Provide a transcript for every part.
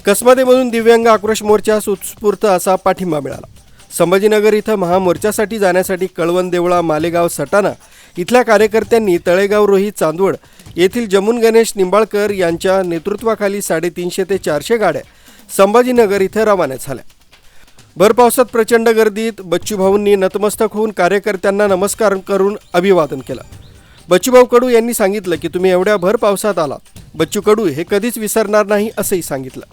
कसमादेमधून दिव्यांग आक्रोश मोर्चास उत्स्फूर्त असा पाठिंबा मिळाला। संभाजीनगर इथं महामोर्चासाठी जाण्यासाठी कळवण देवळा मालेगाव सटाणा इथल्या कार्यकर्त्यांनी तळेगाव रोही चांदवड येथील जमुन गणेश निंबाळकर यांच्या नेतृत्वाखाली 350 ते 400 गाड्या संभाजीनगर इथं रवाना झाल्या। भर पावसात प्रचंड गर्दीत बच्चूभाऊंनी नतमस्तक होऊन कार्यकर्त्यांना नमस्कार करून अभिवादन केलं। बच्चूभाऊ कडू यांनी सांगितलं की तुम्ही एवढ्या भर पावसात आलात, बच्चू कडू हे कधीच विसरणार नाही असंही सांगितलं।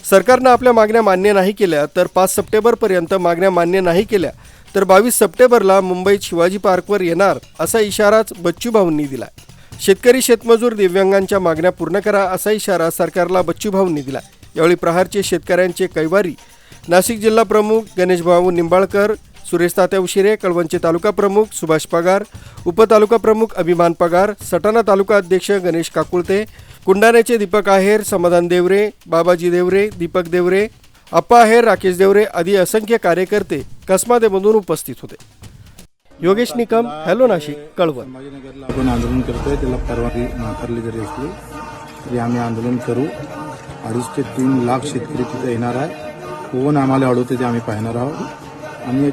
सरकारनं आपल्या मागण्या मान्य नाही केल्या तर 5 सप्टेंबरपर्यंत मागण्या मान्य नाही केल्या तर 22 सप्टेंबरला मुंबईत शिवाजी पार्कवर येणार असा इशाराच बच्चूभाऊंनी दिला। शेतकरी शेतमजूर दिव्यांगांच्या मागण्या पूर्ण करा असा इशारा सरकारला बच्चूभाऊंनी दिला। यावेळी प्रहारचे शेतकऱ्यांचे कैवारी नाशिक जिल्हा प्रमुख गणेशभाऊ निंबाळकर, सुरेश तात्या उशिरे, कळवणचे तालुका प्रमुख सुभाष पगार, उपतालुका प्रमुख अभिमान पगार, सटाणा तालुका अध्यक्ष गणेश काकुळते, कुंडाण्याचे दीपक आहेर, समाधान देवरे, बाबाजी देवरे, दीपक देवरे, अप्पा आहेर, राकेश देवरे आदी असंख्य कार्यकर्ते कसमादेमधून उपस्थित होते। योगेश निकम, हॅलो नाशिक, कळवण। संभाजीनगरला आपण आंदोलन करतोय, त्याला परवानगी नाकारली जरी असली तरी आम्ही आंदोलन करू। 2.5 ते 3 लाख शेतकरी तिथे येणार आहे। कोण आम्हाला अडवते ते आम्ही पाहणार आहोत। आम्ही